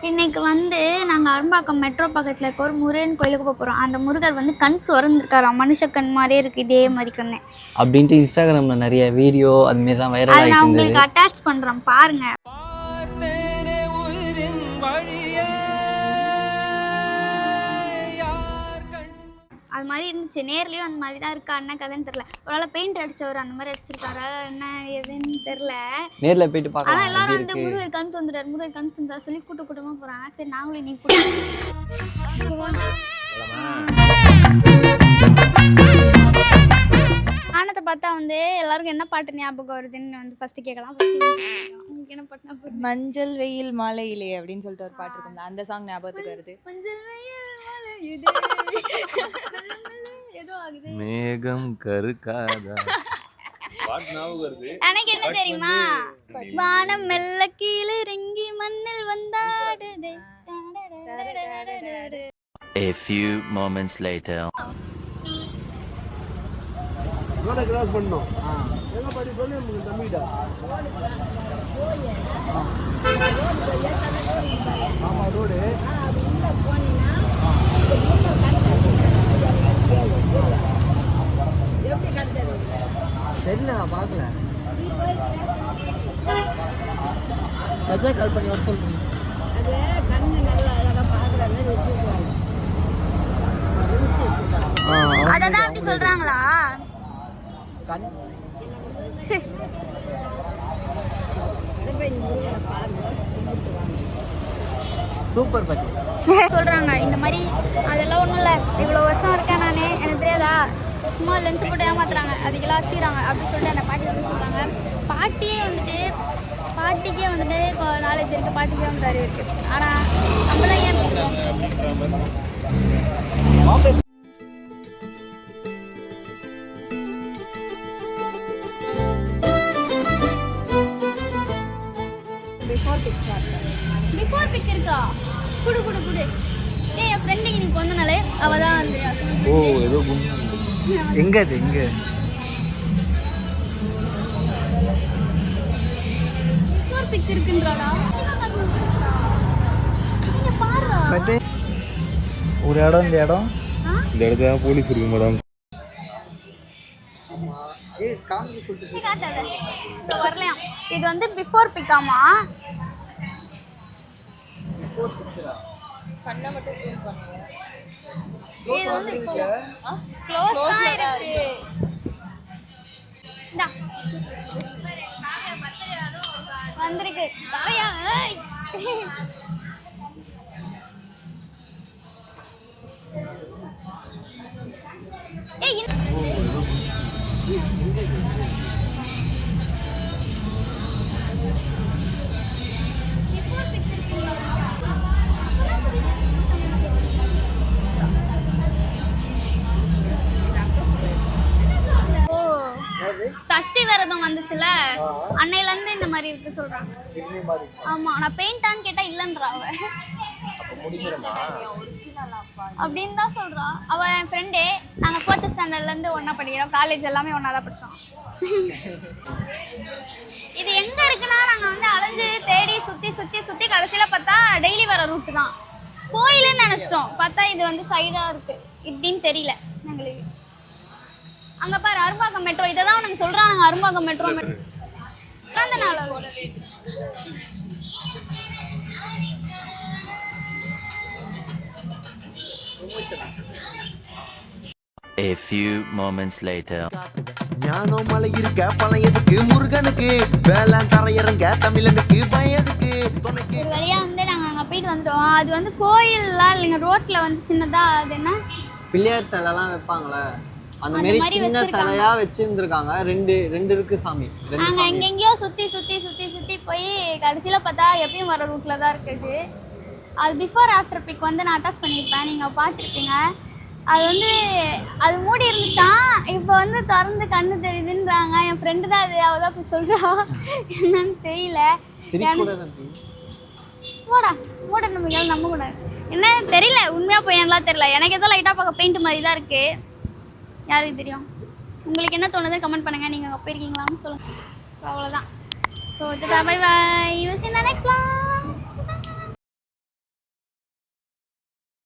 இன்னைக்கு வந்து நாங்கள் அரும்பாக்கம் மெட்ரோ பக்கத்தில் இருக்க ஒரு முருகன் கோயிலுக்கு போகிறோம். அந்த முருகர் வந்து கண் திறந்துருக்காரு, மனுஷ கண் மாதிரியே இருக்குது, இதே மாதிரி கண்ணு அப்படின்ட்டு இன்ஸ்டாகிராமில் நிறைய வீடியோ அதுமாரிலாம் வைரல் ஆகிட்டு நான் உங்களுக்கு அட்டாச் பண்ணுறேன் பாருங்க. அது மாதிரி இருந்துச்சு, நேர்லேயும் அந்த மாதிரி தான் இருக்கா. என்ன கதைன்னு தெரியல. ஒரு வேளை பெயிண்ட் அடிச்சவர் அந்த மாதிரி அடிச்சிருக்காரா என்ன எதுன்னு தெரியல. நேரில் போயிட்டு பார்க்கலாம். ஆனால் எல்லாரும் வந்து முருகர் கண் தந்துட்டார், முருகர் கண் தந்தா சொல்லி கூட்டமாக போகிறாங்க. சரி நாங்களும் நீ கூட ஆனத்தை பார்த்தா வந்து எல்லாருக்கும் என்ன பாட்டு ஞாபகம் வருதுன்னு வந்து ஃபர்ஸ்ட் கேட்கலாம். உங்களுக்கு என்ன பாட்டு? மஞ்சள் வெயில் மாலையிலே அப்படின்னு சொல்லிட்டு ஒரு பாட்டு இருக்கும், அந்த சாங் ஞாபகத்துக்கு வருது. மஞ்சள் வெயில் மாலையிலே ஏதோ ஆகுது, மேகம் கருக்காதா எனக்கு என்ன தெரியுமா? வானம் மெல்ல கீழே இறங்கி மண்ணில் வந்தாடுதே. A few moments later. ரோட கிராஸ் பண்ணோம். எங்க பாடி சொல்லு உங்களுக்கு தம்பிடா. ஆமா ரோடு. உள்ள போனினா எப்படி கண்டது? தெரியல, நான் பார்க்கல. கஜா கால் பண்ணி வர சொல்லுங்க. அது கண்ணு நல்லா அழகா பாக்குற மாதிரி வெச்சிருக்காங்க. அததான் அப்படி சொல்றாங்களா? சூப்பர் பத்தி சொல்றாங்க இந்த மாதிரி. அதெல்லாம் ஒன்றும் இல்லை, இவ்வளோ வருஷம் இருக்கேன் நான், எனக்கு தெரியாதா? சும்மா லென்ஸ் போட்டு ஏமாத்துறாங்க, அதுக்கெல்லாம் வச்சுக்கிறாங்க அப்படின்னு சொல்லிட்டு அந்த பாட்டி வந்து சொல்கிறாங்க. பாட்டிக்கே வந்துட்டு நாலேஜ் இருக்குது, பாட்டிக்கே வந்து அறிவு இருக்குது. ஆனால் நம்மளாம் ஏன் பிஃபோர் பிக் இருக்கா? குடு குடு குடு. ஏய், என் ஃப்ரெண்டுக்கு இன்னைக்கு பிறந்த நாள், அவள் தான் வந்து. ஓ ஏதோ எங்க அது எங்க? பிஃபோர் பிக் இருக்குன்றாடா. நீங்க பாருடா. ஒரு இடம், இந்த இடம் இடத்துல போலீஸ் இருக்கு மேடம். வரலையாம். இது வந்து பிஃபோர் பிக்காமா? இது வந்து க்ளோஸ் தான் இருக்கு. வந்திருக்கு தாயா. சஷ்டி விரதம் வந்துச்சுல, அன்னையில இருந்து இந்த மாதிரி இருக்கு சொல்றாங்க. ஆமா, நான் பெயிண்டான்னு கேட்டா இல்லன்றா அவ. அப்படின்னு தான் சொல்றா அவ. என் ஃப்ரெண்டே, நாங்க 4th ஸ்டாண்டர்ட்ல இருந்து ஒன்னா படிக்கிறோம், காலேஜ் எல்லாமே ஒன்னா தான் படிச்சோம். இது எங்க இருக்குன்னா, நாங்க வந்து அலைஞ்சு தேடி சுத்தி சுத்தி சுத்தி கடைசியில பார்த்தா டெய்லி வர ரூட் தான் கோயிலுன்னு நினைச்சிட்டோம். பார்த்தா இது வந்து சைடா இருக்கு, இப்படின்னு தெரியல எங்களுக்கு. அங்க பாரு, அரும்பாக்கம் மெட்ரோ. இதை தான் உனக்கு சொல்றாங்க, அரும்பாக்கம் மெட்ரோ. பிறந்த நாள் A few moments later. ஞானம் மலை இருக்க பழையதுக்கு முருகனுக்கு வேளாண் தரையிறங்க தமிழனுக்கு பயதுக்கு. ஒரு வழியா வந்து நாங்க அங்க போயிட்டு வந்துட்டோம். அது வந்து கோயில்லாம் இல்லைங்க, ரோட்ல வந்து சின்னதா அது என்ன பிள்ளையார் சிலைலாம் வைப்பாங்களே, அந்த மாதிரி சின்ன சிலையா வச்சிருந்துருக்காங்க. ரெண்டு இருக்கு சாமி. நாங்க எங்கெங்கயோ சுத்தி சுத்தி சுத்தி சுத்தி போய் கடைசியில பார்த்தா எப்பயும் வர ரூட்ல தான் இருக்குது. அது பிஃபோர் ஆஃப்டர் பிக் வந்து நான் அட்டாச் பண்ணியிருப்பேன், நீங்க பார்த்துருப்பீங்க. அது வந்து அது மூடி இருந்துச்சான், இப்போ வந்து திறந்து கண்ணு தெரியுதுன்றாங்க. என் ஃப்ரெண்டு தான் அது, அவள் தான் போய் சொல்றா, என்னன்னு தெரியல. போடா மூட நம்ம நம்ப கூடாது. என்ன தெரியல, உண்மையா போயெல்லாம் தெரியல. எனக்கு ஏதோ லைட்டா பார்க்க பெயிண்ட் மாதிரி தான் இருக்கு, யாருக்கு தெரியும். உங்களுக்கு என்ன தோணுது கமெண்ட் பண்ணுங்க. நீங்க அங்கே போயிருக்கீங்களான்னு சொல்லுங்க. ஸோ அவ்வளோதான். So bye bye, you see in the next vlog.